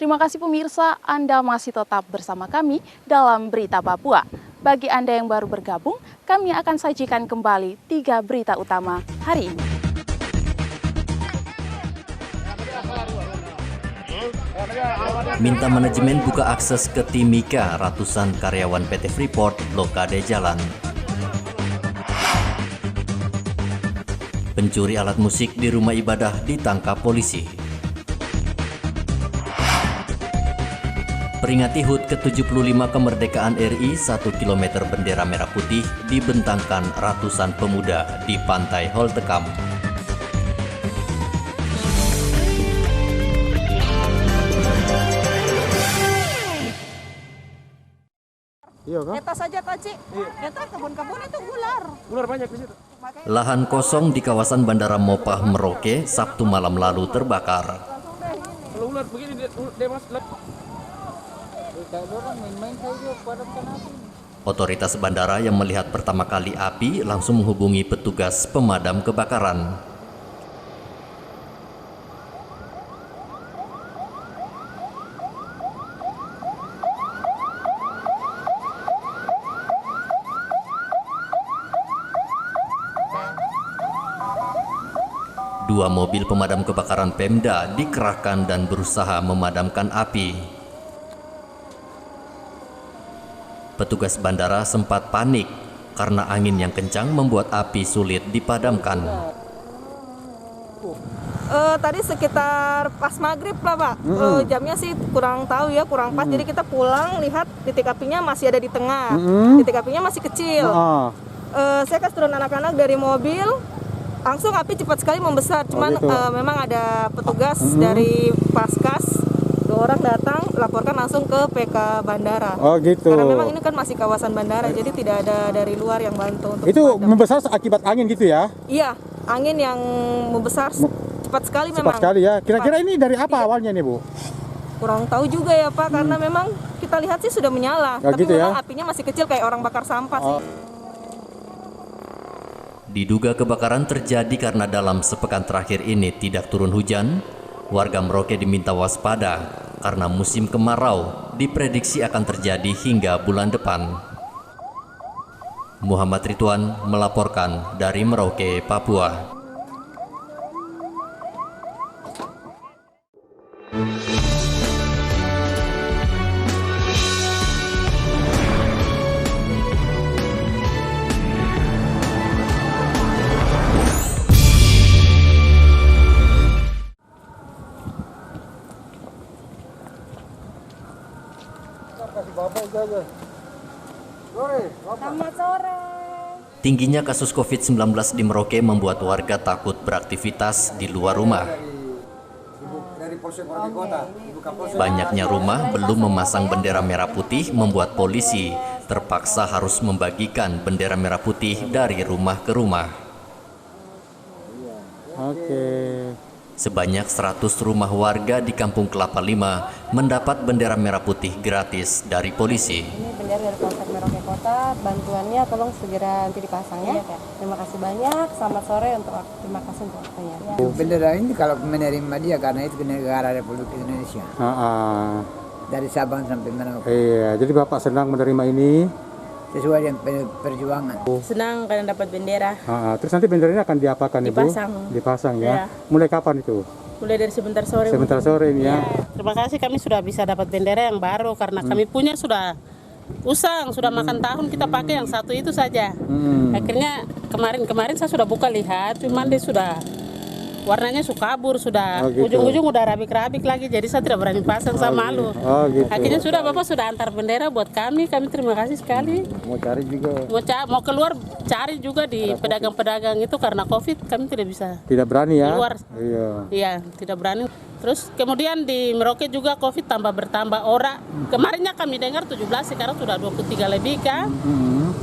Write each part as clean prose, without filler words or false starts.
Terima kasih pemirsa, Anda masih tetap bersama kami dalam Berita Papua. Bagi Anda yang baru bergabung, kami akan sajikan kembali 3 berita utama hari ini. Minta manajemen buka akses ke Timika, ratusan karyawan PT Freeport blokade jalan. Pencuri alat musik di rumah ibadah ditangkap polisi. Peringati HUT ke-75 kemerdekaan RI, 1 km bendera merah putih dibentangkan ratusan pemuda di Pantai Holtekam. Iya kan? Eta saja Taci. Eta kebun-kebun itu ular. Ular banyak di situ. Lahan kosong di kawasan Bandara Mopah, Merauke, Sabtu malam lalu terbakar. Kalau ular begini dia masuk. Otoritas bandara yang melihat pertama kali api langsung menghubungi petugas pemadam kebakaran. Dua mobil pemadam kebakaran Pemda dikerahkan dan berusaha memadamkan api. Petugas bandara sempat panik karena angin yang kencang membuat api sulit dipadamkan. Tadi sekitar pas maghrib lah Pak. Jamnya sih kurang tahu ya, kurang pas. Jadi kita pulang lihat titik apinya masih ada di tengah. Titik apinya masih kecil. Saya kasih turun anak-anak dari mobil. Langsung api cepat sekali membesar. Cuman memang ada petugas dari Paskas, 2 orang datang, laporkan langsung ke PK Bandara. Oh gitu. Karena memang ini kan masih kawasan bandara, jadi tidak ada dari luar yang bantu untuk Itu memadam. membesar akibat angin gitu ya? Iya, angin yang membesar cepat sekali memang. Cepat sekali ya. Kira-kira ini dari apa awalnya nih Bu? Kurang tahu juga ya Pak, karena memang kita lihat sih sudah menyala, Oh, tapi gitu memang ya? apinya masih kecil kayak orang bakar sampah sih. Diduga kebakaran terjadi karena dalam sepekan terakhir ini tidak turun hujan. Warga Merauke diminta waspada karena musim kemarau diprediksi akan terjadi hingga bulan depan. Muhammad Ridwan melaporkan dari Merauke, Papua. Selamat sore. Tingginya kasus COVID-19 di Merauke membuat warga takut beraktivitas di luar rumah. Banyaknya rumah belum memasang bendera merah putih membuat polisi terpaksa harus membagikan bendera merah putih dari rumah ke rumah. Oke. Sebanyak 100 rumah warga di Kampung Kelapa Lima mendapat bendera merah putih gratis dari polisi. Ini bendera dari Polsek Merauke Kota, bantuannya tolong segera nanti dipasang ya. Terima kasih banyak, selamat sore terima kasih untuk waktunya. Bendera ini kalau menerima dia karena itu negara Republik Indonesia. Dari Sabang sampai Merauke. Iya, jadi Bapak senang menerima ini. Sesuai dengan perjuangan. Senang karena dapat bendera. Terus nanti benderanya akan diapakan Ibu? Dipasang. Dipasang ya. Ya. Mulai kapan itu? Mulai dari sebentar sore. Sebentar sore ini ya. Terima kasih kami sudah bisa dapat bendera yang baru karena kami punya sudah usang, sudah makan tahun kita pakai yang satu itu saja. Akhirnya kemarin saya sudah buka lihat, cuman dia sudah warnanya suka kabur, sudah ujung-ujung udah rabik-rabik lagi, jadi saya tidak berani pasang, saya malu. Gitu. Akhirnya sudah Bapak sudah antar bendera buat kami terima kasih sekali. Mau cari juga. Mau keluar cari juga di pedagang-pedagang itu karena COVID kami tidak bisa. Tidak berani ya? Keluar. Iya. Iya, tidak berani. Terus kemudian di Merauke juga COVID tambah bertambah orang. Kemarinnya kami dengar 17, sekarang sudah 23 lebih kan.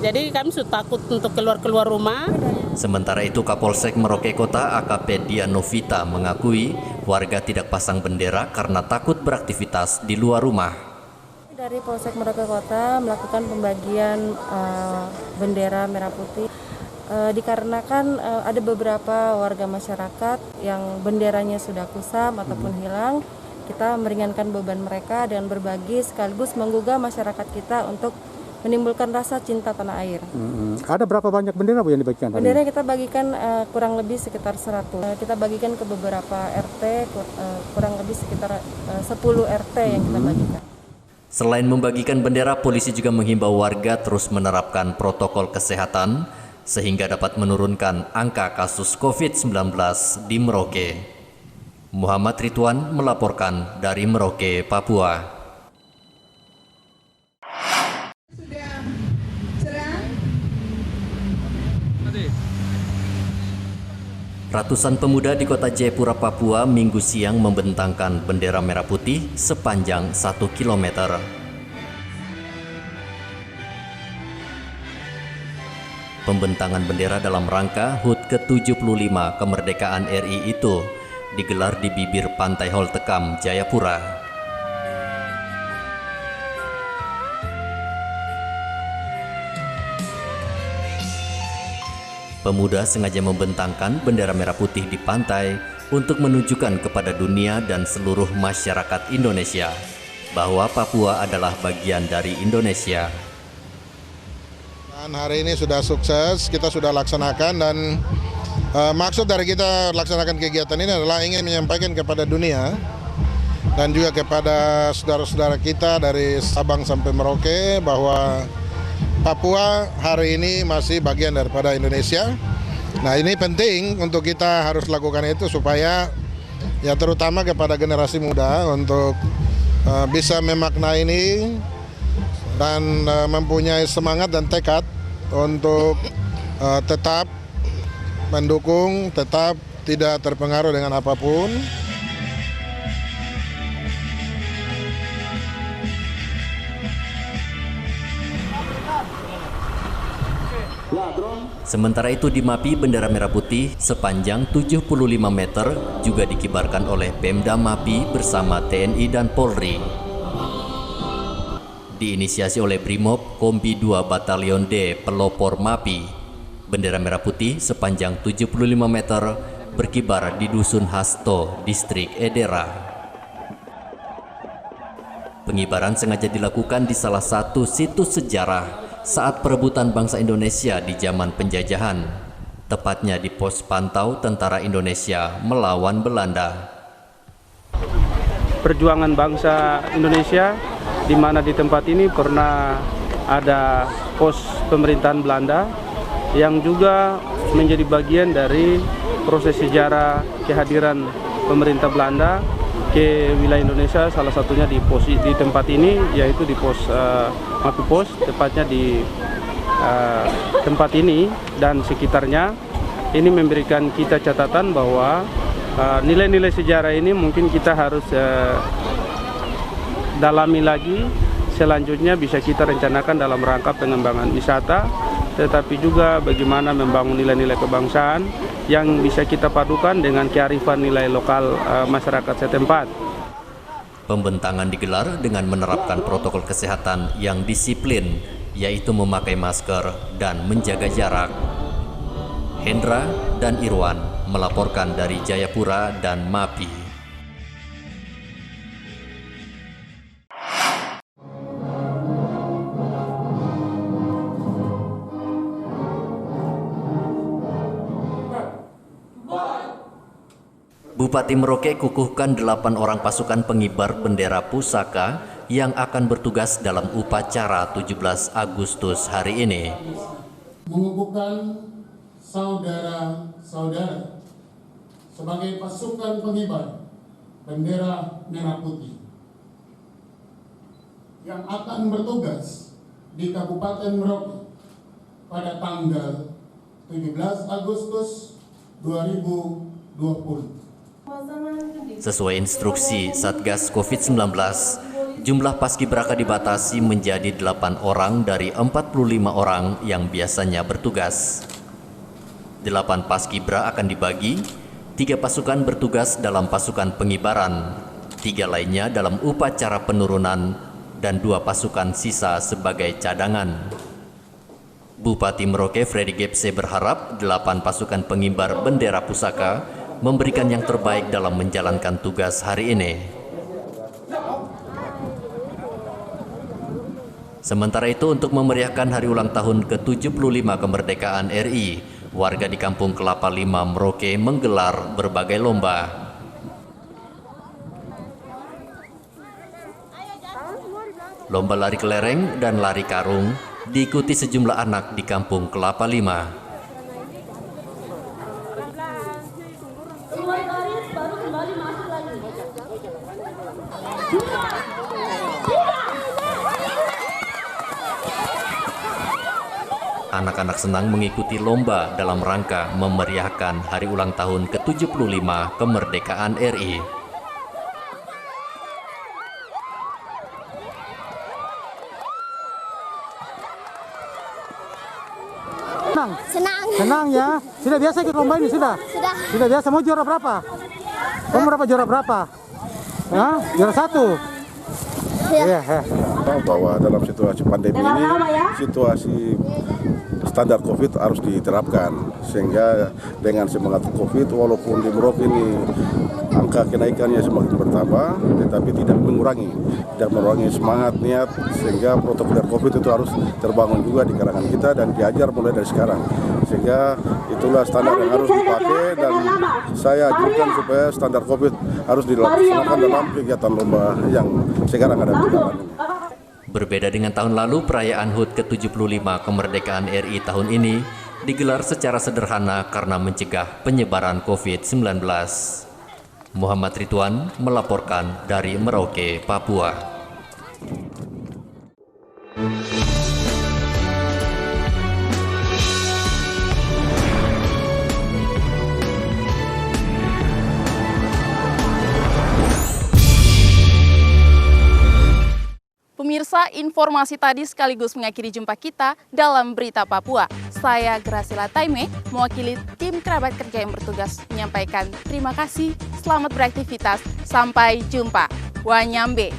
Jadi kami sudah takut untuk keluar rumah. Sementara itu Kapolsek Merauke Kota AKP Dian Novita mengakui warga tidak pasang bendera karena takut beraktivitas di luar rumah. Dari Polsek Merauke Kota melakukan pembagian bendera merah putih dikarenakan ada beberapa warga masyarakat yang benderanya sudah kusam ataupun hilang. kita meringankan beban mereka dengan berbagi sekaligus menggugah masyarakat kita untuk menimbulkan rasa cinta tanah air. Ada berapa banyak bendera Bu yang dibagikan? Bendera kita bagikan kurang lebih sekitar 100. Kita bagikan ke beberapa RT, kurang lebih sekitar 10 RT yang kita bagikan. Selain membagikan bendera, polisi juga menghimbau warga terus menerapkan protokol kesehatan sehingga dapat menurunkan angka kasus COVID-19 di Merauke. Muhammad Ridwan melaporkan dari Merauke, Papua. Ratusan pemuda di kota Jayapura, Papua Minggu siang membentangkan bendera merah putih sepanjang 1 km. Pembentangan bendera dalam rangka HUT ke-75 kemerdekaan RI itu digelar di bibir Pantai Hol Tekam, Jayapura. Pemuda sengaja membentangkan bendera merah putih di pantai untuk menunjukkan kepada dunia dan seluruh masyarakat Indonesia bahwa Papua adalah bagian dari Indonesia. Dan hari ini sudah sukses, kita sudah laksanakan dan maksud dari kita laksanakan kegiatan ini adalah ingin menyampaikan kepada dunia dan juga kepada saudara-saudara kita dari Sabang sampai Merauke bahwa Papua hari ini masih bagian daripada Indonesia. Nah, ini penting untuk kita harus lakukan itu supaya ya terutama kepada generasi muda untuk bisa memaknai ini dan mempunyai semangat dan tekad untuk tetap mendukung, tetap tidak terpengaruh dengan apapun. Sementara itu di Mapi, bendera merah putih sepanjang 75 meter juga dikibarkan oleh Pemda Mapi bersama TNI dan Polri. Diinisiasi oleh Brimob Kompi 2 Batalion D Pelopor Mapi, bendera merah putih sepanjang 75 meter berkibar di Dusun Hasto, Distrik Edera. Pengibaran sengaja dilakukan di salah satu situs sejarah saat perebutan bangsa Indonesia di zaman penjajahan, tepatnya di pos pantau tentara Indonesia melawan Belanda. Perjuangan bangsa Indonesia, di mana di tempat ini pernah ada pos pemerintahan Belanda yang juga menjadi bagian dari proses sejarah kehadiran pemerintah Belanda ke wilayah Indonesia, salah satunya di tempat ini, yaitu di pos Mapi Pos, tepatnya di tempat ini dan sekitarnya. Ini memberikan kita catatan bahwa nilai-nilai sejarah ini mungkin kita harus dalami lagi. Selanjutnya bisa kita rencanakan dalam rangka pengembangan wisata, tetapi juga bagaimana membangun nilai-nilai kebangsaan yang bisa kita padukan dengan kearifan nilai lokal masyarakat setempat. Pembentangan digelar dengan menerapkan protokol kesehatan yang disiplin, yaitu memakai masker dan menjaga jarak. Hendra dan Irwan melaporkan dari Jayapura dan Mapi. Bupati Merauke kukuhkan 8 orang pasukan pengibar bendera pusaka yang akan bertugas dalam upacara 17 Agustus hari ini. Mengukuhkan saudara-saudara sebagai pasukan pengibar bendera merah putih yang akan bertugas di Kabupaten Merauke pada tanggal 17 Agustus 2020. Sesuai instruksi Satgas COVID-19, jumlah paskibraka dibatasi menjadi 8 orang dari 45 orang yang biasanya bertugas. 8 paskibra akan dibagi, 3 pasukan bertugas dalam pasukan pengibaran, 3 lainnya dalam upacara penurunan, dan 2 pasukan sisa sebagai cadangan. Bupati Merauke Freddy Gepse berharap 8 pasukan pengibar bendera pusaka memberikan yang terbaik dalam menjalankan tugas hari ini. Sementara itu, untuk memeriahkan hari ulang tahun ke-75 kemerdekaan RI, warga di Kampung Kelapa Lima, Merauke menggelar berbagai lomba. Lomba lari kelereng dan lari karung diikuti sejumlah anak di Kampung Kelapa Lima. Anak-anak senang mengikuti lomba dalam rangka memeriahkan hari ulang tahun ke-75 kemerdekaan RI. Senang ya. Sudah biasa ikut lomba ini sudah? Sudah biasa. Mau juara berapa? Kamu juara berapa? Hah? Juara 1? Iya. Bahwa dalam situasi pandemi ini, situasi standar COVID harus diterapkan, sehingga dengan semangat COVID, walaupun di Merauke ini angka kenaikannya semakin bertambah, tetapi tidak mengurangi semangat, niat, sehingga protokol COVID itu harus terbangun juga di kalangan kita dan diajar mulai dari sekarang, sehingga itulah standar yang harus dipakai, dan saya ajukan supaya standar COVID harus dilaksanakan dalam kegiatan lomba yang sekarang ada di jalan. Berbeda dengan tahun lalu, perayaan HUT ke-75 kemerdekaan RI tahun ini digelar secara sederhana karena mencegah penyebaran COVID-19. Muhammad Ridwan melaporkan dari Merauke, Papua. Pemirsa, informasi tadi sekaligus mengakhiri jumpa kita dalam Berita Papua. Saya Gracila Taime, mewakili tim kerabat kerja yang bertugas menyampaikan terima kasih, selamat beraktivitas, sampai jumpa. Wanyambe.